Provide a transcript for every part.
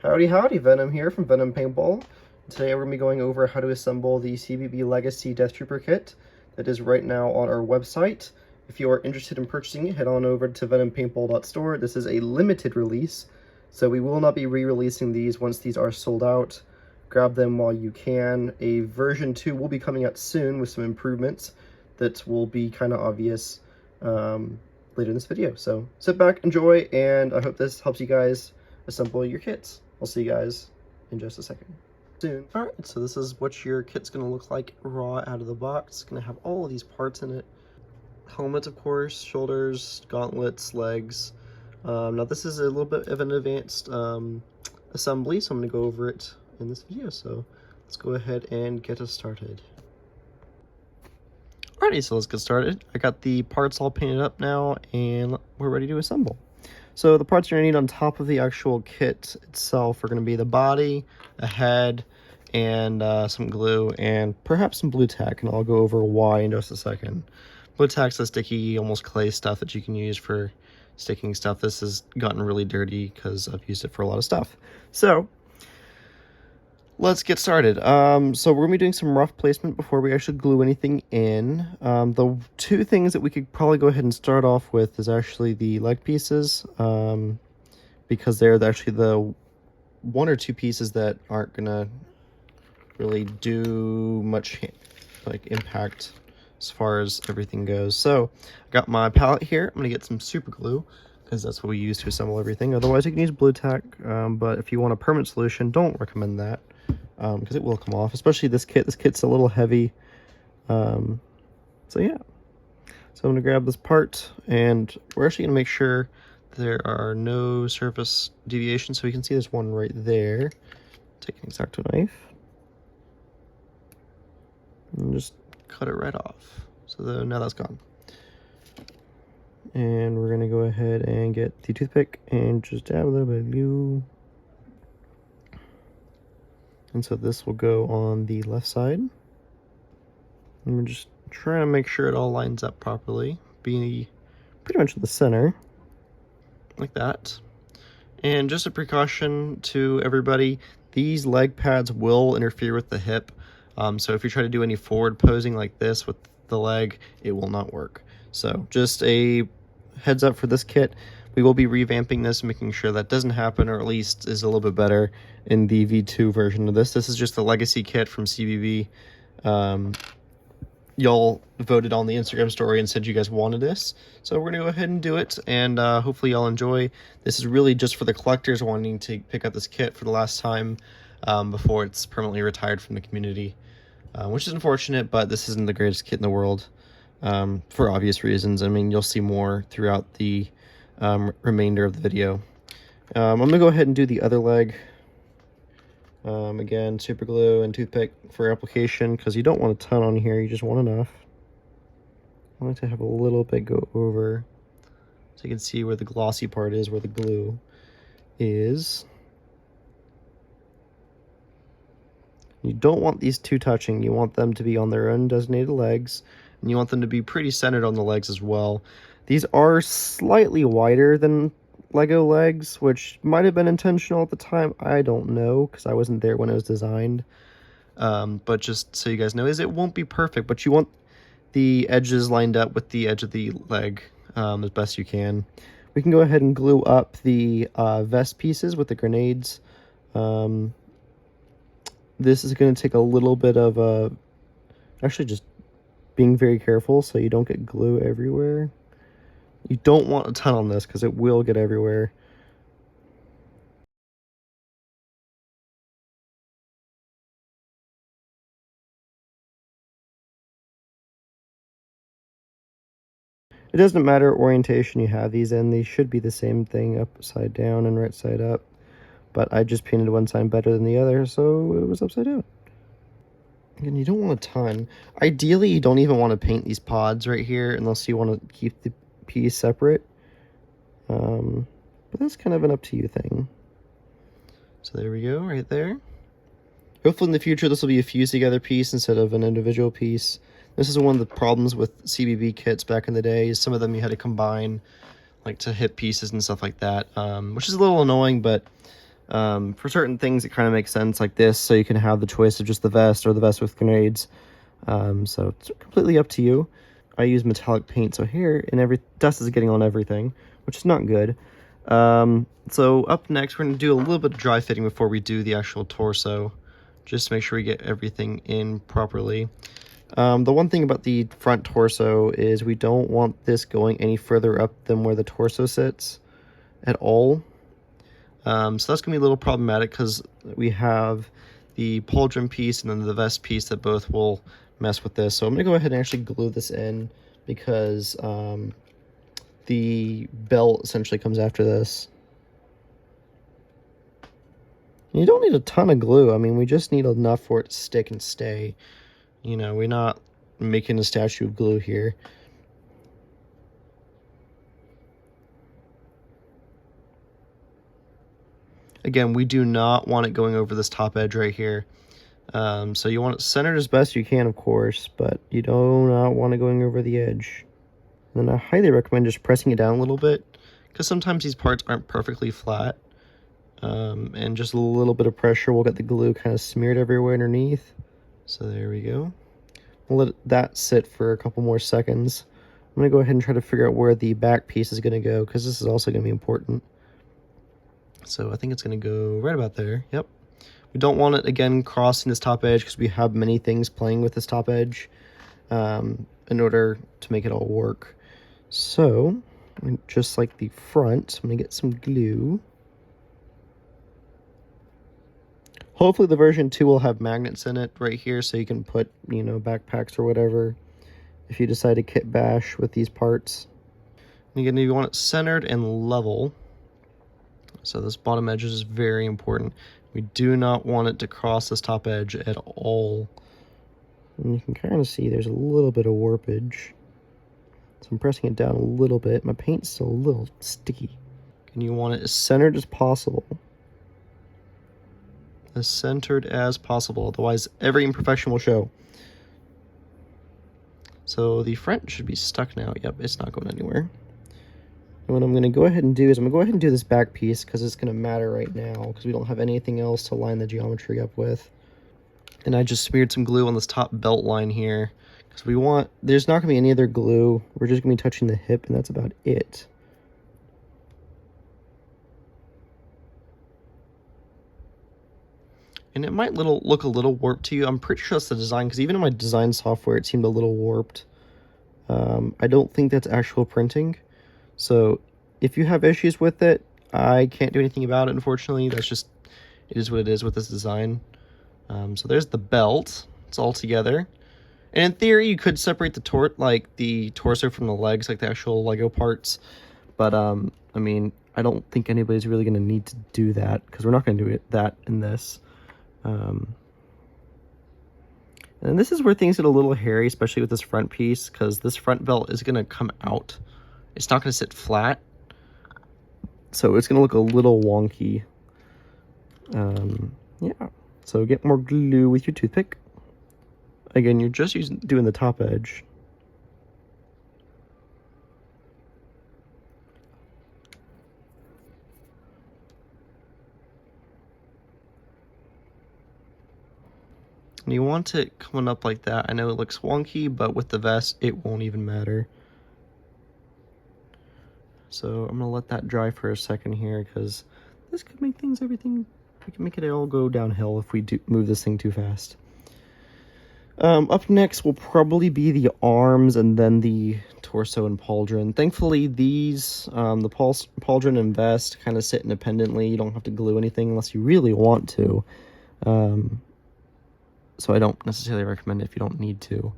Howdy howdy, Venom here from Venom Paintball. Today we're going to be going over how to assemble the CBB Legacy Death Trooper kit that is right now on our website. If you are interested in purchasing it, head on over to venompaintball.store. This is a limited release, so we will not be re-releasing these once these are sold out. Grab them while you can. A version 2 will be coming out soon with some improvements that will be kind of obvious later in this video. So sit back, enjoy, and I hope this helps you guys assemble your kits. I'll see you guys in just a second. Soon. Alright, so this is what your kit's going to look like raw out of the box. It's going to have all of these parts in it. Helmet, of course, shoulders, gauntlets, legs. Now this is a little bit of an advanced assembly, so I'm going to go over it in this video. So let's go ahead and get us started. Alrighty, so let's get started. I got the parts all painted up now, and we're ready to assemble. So the parts you're going to need on top of the actual kit itself are going to be the body, a head, and some glue, and perhaps some blue tack, and I'll go over why in just a second. Blue tack's the sticky, almost clay stuff that you can use for sticking stuff. This has gotten really dirty because I've used it for a lot of stuff. So let's get started. So we're going to be doing some rough placement before we actually glue anything in. The two things that we could probably go ahead and start off with is actually the leg pieces, because they're actually the one or two pieces that aren't going to really do much like impact as far as everything goes. So I got my palette here. I'm going to get some super glue because that's what we use to assemble everything. Otherwise you can use blue tack, but if you want a permanent solution, don't recommend that. Because it will come off, especially this kit. This kit's a little heavy. So yeah. So I'm going to grab this part, and we're actually going to make sure there are no surface deviations. So we can see there's one right there. Take an X-Acto knife and just cut it right off. So now that's gone. And we're going to go ahead and get the toothpick and just dab a little bit of glue. And so this will go on the left side. And we're just trying to make sure it all lines up properly, being pretty much in the center, like that. And just a precaution to everybody, these leg pads will interfere with the hip. So if you try to do any forward posing like this with the leg, it will not work. So just a heads up for this kit. We will be revamping this, making sure that doesn't happen, or at least is a little bit better in the V2 version of this. This is just the legacy kit from CBB. Y'all voted on the Instagram story and said you guys wanted this. So we're going to go ahead and do it, and hopefully y'all enjoy. This is really just for the collectors wanting to pick up this kit for the last time before it's permanently retired from the community, which is unfortunate, but this isn't the greatest kit in the world for obvious reasons. I mean, you'll see more throughout the remainder of the video. I'm gonna go ahead and do the other leg. Again, super glue and toothpick for application, because you don't want a ton on here, you just want enough. I like to have a little bit go over so you can see where the glossy part is, where the glue is. You don't want these two touching. You want them to be on their own designated legs, and you want them to be pretty centered on the legs as well. These are slightly wider than Lego legs, which might have been intentional at the time. I don't know, because I wasn't there when it was designed. But just so you guys know, it won't be perfect, but you want the edges lined up with the edge of the leg as best you can. We can go ahead and glue up the vest pieces with the grenades. This is going to take a little bit of actually just being very careful so you don't get glue everywhere. You don't want a ton on this because it will get everywhere. It doesn't matter orientation you have these in. These should be the same thing upside down and right side up. But I just painted one side better than the other, so it was upside down. And you don't want a ton. Ideally, you don't even want to paint these pods right here unless you want to keep the piece separate. But that's kind of an up to you thing. So there we go, right there. Hopefully in the future this will be a fused together piece instead of an individual piece. This is one of the problems with CBB kits back in the day, is some of them you had to combine, like to hit pieces and stuff like that, which is a little annoying, but For certain things, it kind of makes sense like this, so you can have the choice of just the vest or the vest with grenades. So it's completely up to you. I use metallic paint, so here, and every dust is getting on everything, which is not good. So up next, we're going to do a little bit of dry fitting before we do the actual torso, just to make sure we get everything in properly. The one thing about the front torso is we don't want this going any further up than where the torso sits at all. So that's going to be a little problematic because we have the pauldron piece and then the vest piece that both will mess with this. So I'm going to go ahead and actually glue this in because the belt essentially comes after this. You don't need a ton of glue. I mean, we just need enough for it to stick and stay. You know, we're not making a statue of glue here. Again, we do not want it going over this top edge right here. So you want it centered as best you can, of course, but you do not want it going over the edge. And then I highly recommend just pressing it down a little bit, because sometimes these parts aren't perfectly flat. And just a little bit of pressure will get the glue kind of smeared everywhere underneath. So there we go. We'll let that sit for a couple more seconds. I'm going to go ahead and try to figure out where the back piece is going to go, because this is also going to be important. So I think it's going to go right about there. Yep. We don't want it, again, crossing this top edge, because we have many things playing with this top edge in order to make it all work. So, just like the front, I'm going to get some glue. Hopefully the version 2 will have magnets in it right here, so you can put, you know, backpacks or whatever if you decide to kit bash with these parts. And again, you want it centered and level. So this bottom edge is very important. We do not want it to cross this top edge at all. And you can kind of see there's a little bit of warpage. So I'm pressing it down a little bit. My paint's still a little sticky. And you want it as centered as possible. As centered as possible, otherwise every imperfection will show. So the front should be stuck now. Yep, it's not going anywhere. And what I'm going to go ahead and do is I'm going to go ahead and do this back piece because it's going to matter right now because we don't have anything else to line the geometry up with. And I just smeared some glue on this top belt line here because we want, there's not going to be any other glue. We're just going to be touching the hip and that's about it. And it might look a little warped to you. I'm pretty sure that's the design, because even in my design software, it seemed a little warped. I don't think that's actual printing. So if you have issues with it, I can't do anything about it, unfortunately. That's just, it is what it is with this design. So there's the belt. It's all together. And in theory, you could separate the torso from the legs, like the actual Lego parts. But, I mean, I don't think anybody's really going to need to do that, because we're not going to do that in this. And this is where things get a little hairy, especially with this front piece, because this front belt is going to come out. It's not going to sit flat, so it's going to look a little wonky. Yeah, so get more glue with your toothpick. Again, you're just doing the top edge. And you want it coming up like that. I know it looks wonky, but with the vest, it won't even matter. So I'm gonna let that dry for a second here, because this could make we can make it all go downhill if we do move this thing too fast. Up next will probably be the arms and then the torso and pauldron. Thankfully, these, the pauldron and vest kind of sit independently. You don't have to glue anything unless you really want to. So I don't necessarily recommend it if you don't need to.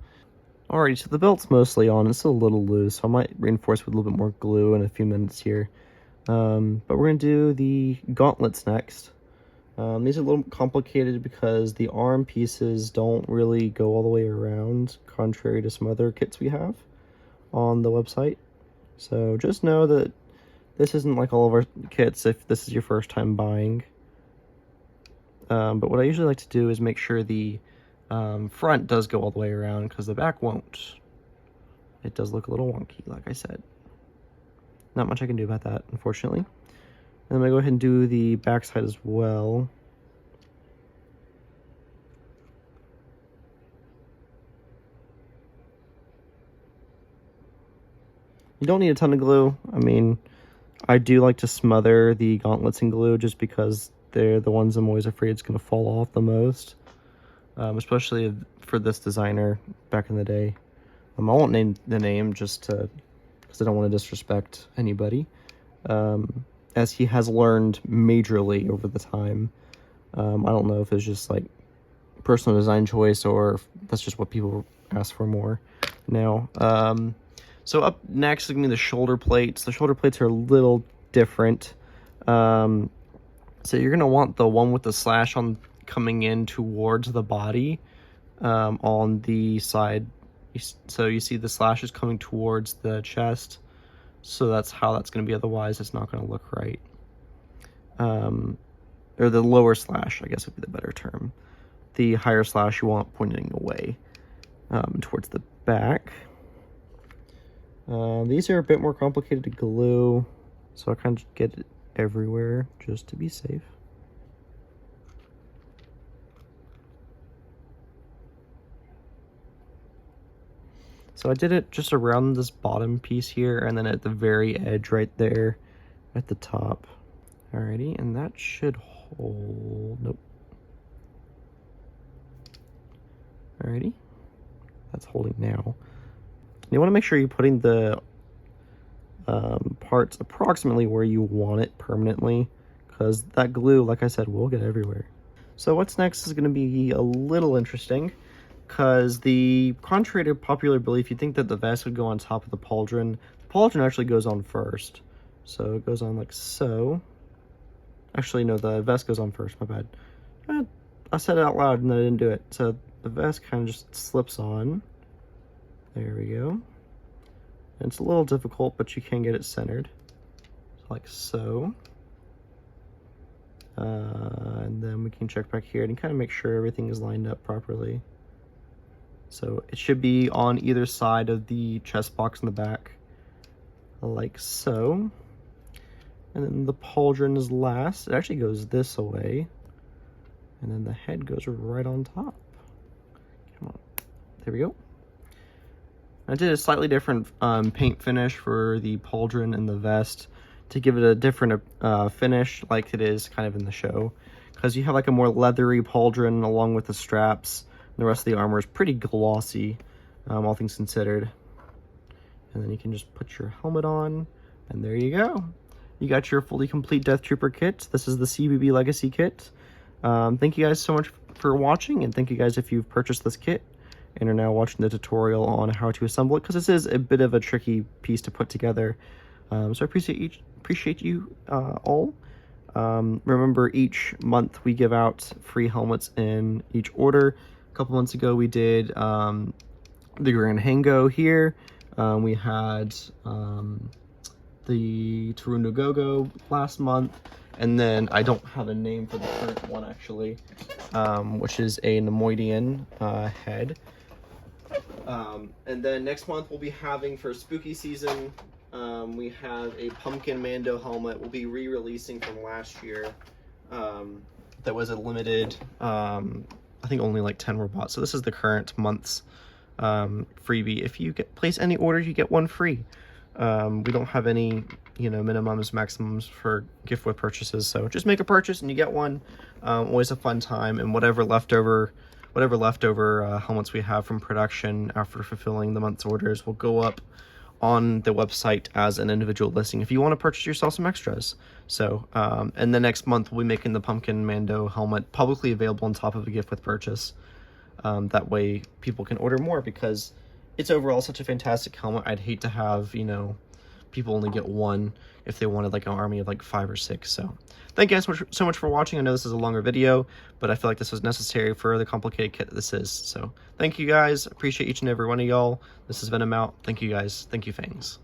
Alrighty, so the belt's mostly on. It's still a little loose, so I might reinforce with a little bit more glue in a few minutes here. But we're going to do the gauntlets next. These are a little complicated because the arm pieces don't really go all the way around, contrary to some other kits we have on the website. So just know that this isn't like all of our kits if this is your first time buying. But what I usually like to do is make sure the front does go all the way around, because the back won't. It does look a little wonky, like I said. Not much I can do about that, unfortunately. I'm going to go ahead and do the backside as well. You don't need a ton of glue. I mean, I do like to smother the gauntlets in glue just because they're the ones I'm always afraid it's going to fall off the most. Especially for this designer back in the day. I won't name the name just because I don't want to disrespect anybody. As he has learned majorly over the time. I don't know if it's just like personal design choice or if that's just what people ask for more now. So up next is going to be the shoulder plates. The shoulder plates are a little different. So you're going to want the one with the slash on coming in towards the body on the side. So you see the slashes coming towards the chest. So that's how that's going to be. Otherwise, it's not going to look right. Or the lower slash, I guess would be the better term. The higher slash you want pointing away towards the back. These are a bit more complicated to glue, so I kind of get it everywhere just to be safe. So I did it just around this bottom piece here, and then at the very edge right there at the top. Alrighty, and that should hold. Nope. Alrighty, that's holding now. You want to make sure you're putting the parts approximately where you want it permanently, because that glue, like I said, will get everywhere. So what's next is going to be a little interesting, because contrary to popular belief, you think that the vest would go on top of the pauldron. The pauldron actually goes on first. So it goes on like so. Actually, no, the vest goes on first, my bad. I said it out loud and I didn't do it. So the vest kind of just slips on. There we go. And it's a little difficult, but you can get it centered. Like so. And then we can check back here and kind of make sure everything is lined up properly. So it should be on either side of the chest box in the back. Like so. And then the pauldron is last. It actually goes this way. And then the head goes right on top. Come on. There we go. I did a slightly different paint finish for the pauldron and the vest to give it a different finish like it is kind of in the show. Because you have like a more leathery pauldron along with the straps. And the rest of the armor is pretty glossy, all things considered. And then you can just put your helmet on, and there you go. You got your fully complete Death Trooper kit. This is the CBB Legacy kit. Thank you guys so much for watching, and thank you guys if you've purchased this kit and are now watching the tutorial on how to assemble it, because this is a bit of a tricky piece to put together. So I appreciate you all. Remember, each month we give out free helmets in each order. A couple months ago we did the Grand Hango here. We had the Tarunda Gogo last month, and then I don't have a name for the current one actually, which is a Nemoidian head. And then next month we'll be having, for spooky season, we have a Pumpkin Mando helmet. We'll be re-releasing from last year. That was a limited, I think only like 10 were bought. So this is the current month's freebie. If you place any order, you get one free. We don't have any, minimums, maximums for gift with purchases. So just make a purchase and you get one. Always a fun time, and whatever leftover helmets we have from production after fulfilling the month's orders will go up on the website as an individual listing if you want to purchase yourself some extras. So, and the next month we'll be making the Pumpkin Mando helmet publicly available on top of a gift with purchase. That way people can order more, because it's overall such a fantastic helmet. I'd hate to have, people only get one if they wanted like an army of like 5 or 6. So thank you guys so much for watching. I know this is a longer video, but I feel like this was necessary for the complicated kit that this is. So thank you guys. Appreciate each and every one of y'all. This is Venom out. Thank you guys. Thank you, Fangs.